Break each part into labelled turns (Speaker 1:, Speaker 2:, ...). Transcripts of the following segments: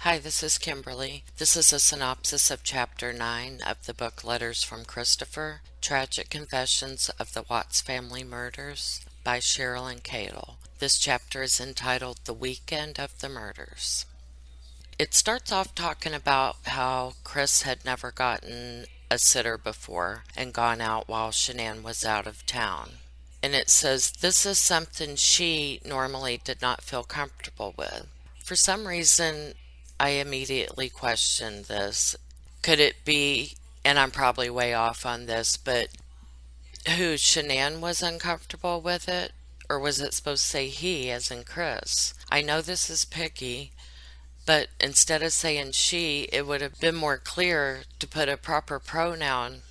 Speaker 1: Hi, this is Kimberly. This is a synopsis of Chapter 9 of the book Letters from Christopher, Tragic Confessions of the Watts Family Murders by Cheryln Cadle. This chapter is entitled The Weekend of the Murders. It starts off talking about how Chris had never gotten a sitter before and gone out while Shan'ann was out of town. And it says, this is something she normally did not feel comfortable with. For some reason, I immediately questioned this. Could it be, and I'm probably way off on this, but who, Shan'ann was uncomfortable with it? Or was it supposed to say he, as in Chris? I know this is picky, but instead of saying she, it would have been more clear to put a proper pronoun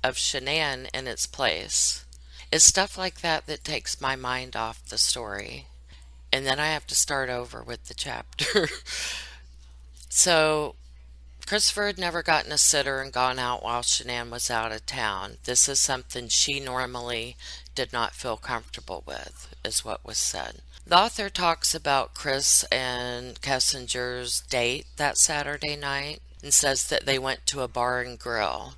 Speaker 1: of Shan'ann in its place. It's stuff like that that takes my mind off the story. And then I have to start over with the chapter. So, Christopher had never gotten a sitter and gone out while Shan'ann was out of town. This is something she normally did not feel comfortable with, is what was said. The author talks about Chris and Kessinger's date that Saturday night and says that they went to a bar and grill.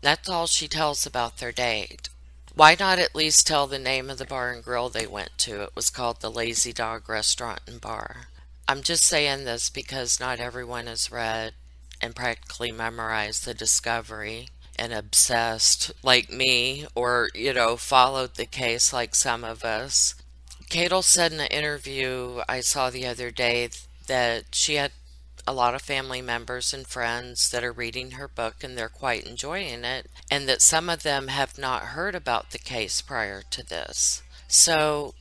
Speaker 1: That's all she tells about their date. Why not at least tell the name of the bar and grill they went to? It was called the Lazy Dog Restaurant and Bar. I'm just saying this because not everyone has read and practically memorized the discovery and obsessed like me or, followed the case like some of us. Cadle said in an interview I saw the other day that she had a lot of family members and friends that are reading her book and they're quite enjoying it, and that some of them have not heard about the case prior to this. So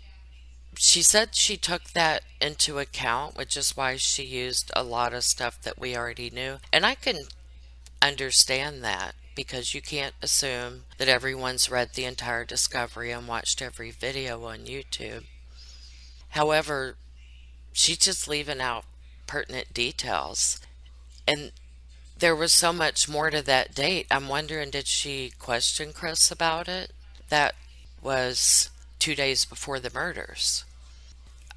Speaker 1: she said she took that into account, which is why she used a lot of stuff that we already knew. And I can understand that because you can't assume that everyone's read the entire discovery and watched every video on YouTube. However, she's just leaving out pertinent details. And there was so much more to that date. I'm wondering, did she question Chris about it? That was 2 days before the murders.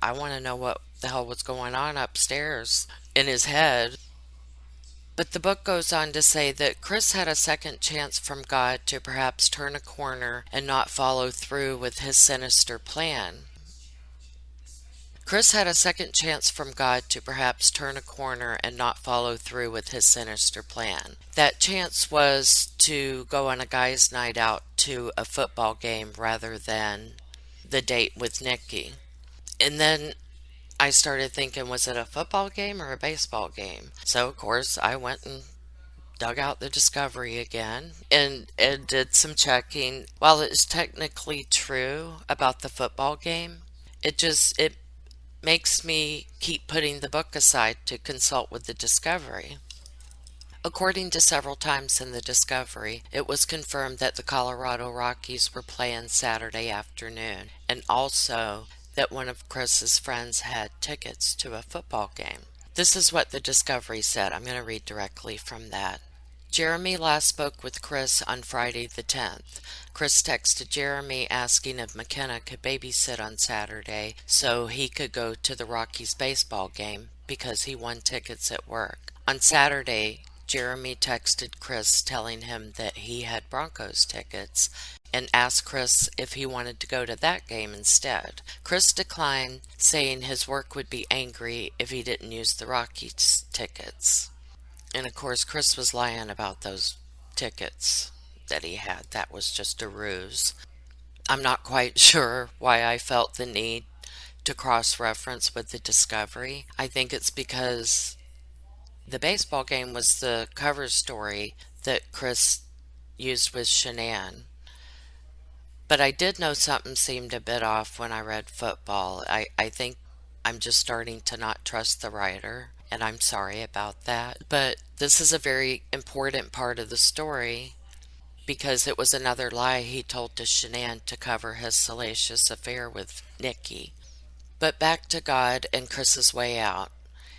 Speaker 1: I want to know what the hell was going on upstairs in his head. But the book goes on to say that Chris had a second chance from God to perhaps turn a corner and not follow through with his sinister plan. Chris had a second chance from God to perhaps turn a corner and not follow through with his sinister plan. That chance was to go on a guy's night out to a football game rather than the date with Nikki. And then I started thinking, was it a football game or a baseball game? So, of course, I went and dug out the discovery again and did some checking. While it's technically true about the football game, it makes me keep putting the book aside to consult with the discovery. According to several times in the discovery, it was confirmed that the Colorado Rockies were playing Saturday afternoon, and also that one of Chris's friends had tickets to a football game. This is what the discovery said. I'm going to read directly from that. Jeremy last spoke with Chris on Friday the 10th. Chris texted Jeremy asking if McKenna could babysit on Saturday so he could go to the Rockies baseball game because he won tickets at work. On Saturday, Jeremy texted Chris telling him that he had Broncos tickets and asked Chris if he wanted to go to that game instead. Chris declined, saying his work would be angry if he didn't use the Rockies tickets. And of course, Chris was lying about those tickets that he had. That was just a ruse. I'm not quite sure why I felt the need to cross-reference with the discovery. I think it's because the baseball game was the cover story that Chris used with Shan'ann. But I did know something seemed a bit off when I read football. I think I'm just starting to not trust the writer, and I'm sorry about that. But this is a very important part of the story because it was another lie he told to Shan'ann to cover his salacious affair with Nikki. But back to God and Chris's way out.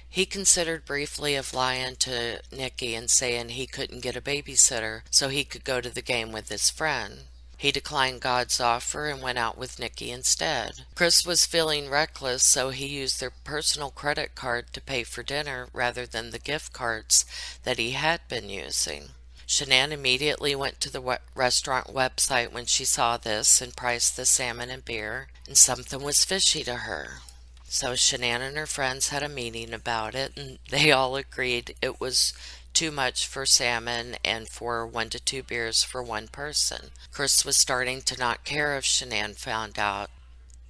Speaker 1: He considered briefly of lying to Nikki and saying he couldn't get a babysitter so he could go to the game with his friend. He declined God's offer and went out with Nikki instead. Chris was feeling reckless, so he used their personal credit card to pay for dinner rather than the gift cards that he had been using. Shan'ann immediately went to the restaurant website when she saw this and priced the salmon and beer, and something was fishy to her. So Shan'ann and her friends had a meeting about it, and they all agreed it was too much for salmon and for 1 to 2 beers for one person. Chris was starting to not care if Shan'ann found out.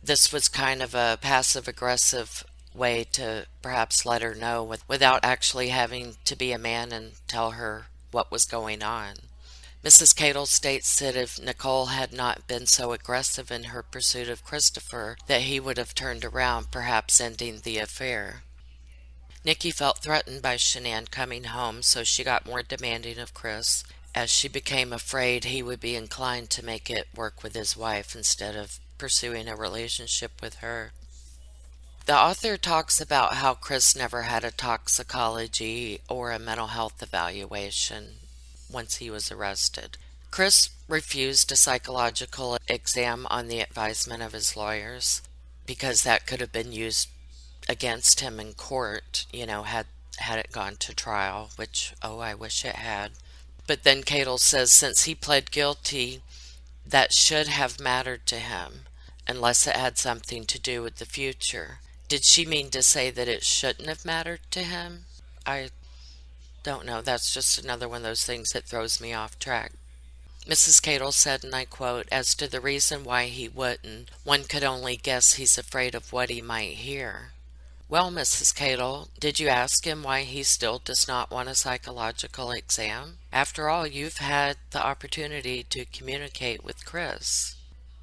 Speaker 1: This was kind of a passive aggressive way to perhaps let her know without actually having to be a man and tell her what was going on. Mrs. Cadle states that if Nicole had not been so aggressive in her pursuit of Christopher, that he would have turned around, perhaps ending the affair. Nikki felt threatened by Shan'ann coming home, so she got more demanding of Chris, as she became afraid he would be inclined to make it work with his wife instead of pursuing a relationship with her. The author talks about how Chris never had a toxicology or a mental health evaluation once he was arrested. Chris refused a psychological exam on the advisement of his lawyers because that could have been used against him in court, had it gone to trial, which, I wish it had. But then Cadle says since he pled guilty, that should have mattered to him, unless it had something to do with the future. Did she mean to say that it shouldn't have mattered to him? I don't know. That's just another one of those things that throws me off track. Mrs. Cadle said, and I quote, "As to the reason why he wouldn't, one could only guess he's afraid of what he might hear." Well, Mrs. Cadle, did you ask him why he still does not want a psychological exam? After all, you've had the opportunity to communicate with Chris.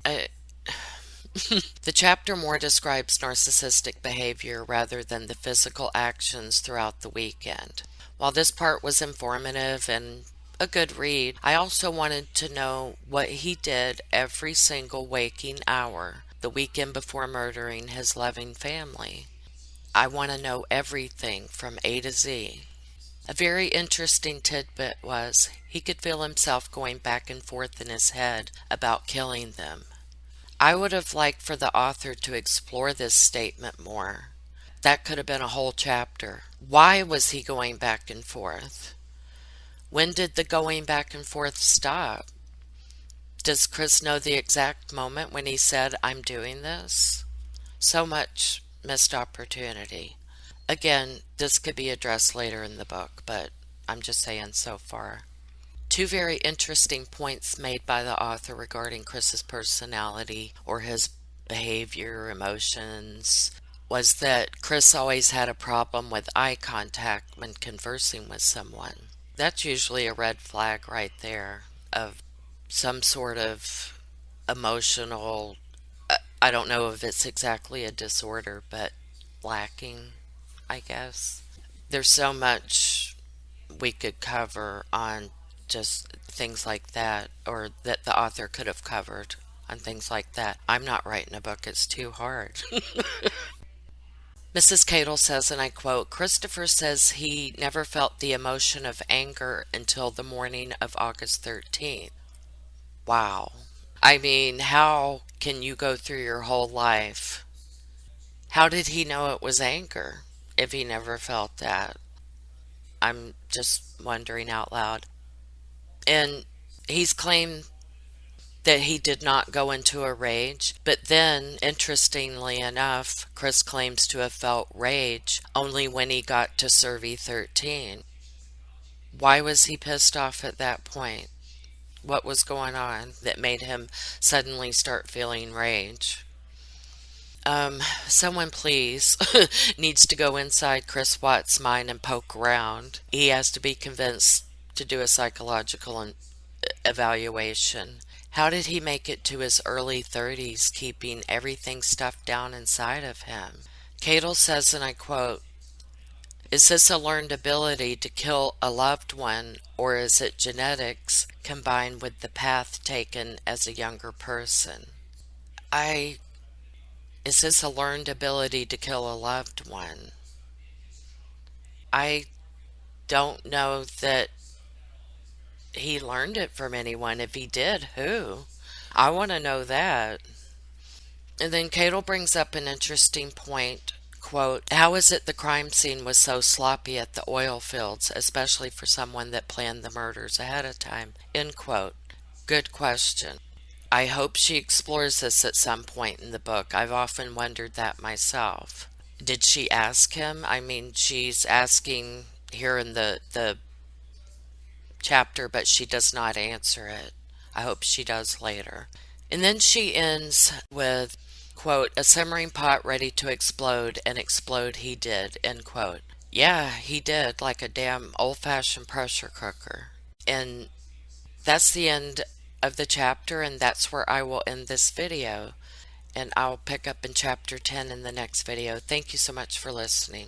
Speaker 1: The chapter more describes narcissistic behavior rather than the physical actions throughout the weekend. While this part was informative and a good read, I also wanted to know what he did every single waking hour the weekend before murdering his loving family. I want to know everything from A to Z. A very interesting tidbit was he could feel himself going back and forth in his head about killing them. I would have liked for the author to explore this statement more. That could have been a whole chapter. Why was he going back and forth? When did the going back and forth stop? Does Chris know the exact moment when he said, "I'm doing this"? So much missed opportunity. Again, this could be addressed later in the book, but I'm just saying so far. Two very interesting points made by the author regarding Chris's personality or his behavior, emotions, was that Chris always had a problem with eye contact when conversing with someone. That's usually a red flag right there of some sort of emotional, I don't know if it's exactly a disorder, but lacking, I guess. There's so much we could cover on just things like that, or that the author could have covered on things like that. I'm not writing a book, it's too hard. Mrs. Cadle says, and I quote, "Christopher says he never felt the emotion of anger until the morning of August 13th. Wow. I mean, how can you go through your whole life? How did he know it was anger if he never felt that? I'm just wondering out loud. And he's claimed that he did not go into a rage, but then, interestingly enough, Chris claims to have felt rage only when he got to Survey 13. Why was he pissed off at that point? What was going on that made him suddenly start feeling rage? Someone please needs to go inside Chris Watts' mind and poke around. He has to be convinced to do a psychological evaluation. How did he make it to his early 30s keeping everything stuffed down inside of him? Cadle says, and I quote, "Is this a learned ability to kill a loved one, or is it genetics combined with the path taken as a younger person?" Is this a learned ability to kill a loved one? I don't know that he learned it from anyone. If he did, who? I want to know that. And then Cadle brings up an interesting point. Quote, how is it the crime scene was so sloppy at the oil fields, especially for someone that planned the murders ahead of time? End quote. Good question. I hope she explores this at some point in the book. I've often wondered that myself. Did she ask him? I mean, she's asking here in the chapter, but she does not answer it. I hope she does later. And then she ends with, quote, a simmering pot ready to explode, and explode he did, end quote. Yeah, he did, like a damn old-fashioned pressure cooker. And that's the end of the chapter, and that's where I will end this video. And I'll pick up in chapter 10 in the next video. Thank you so much for listening.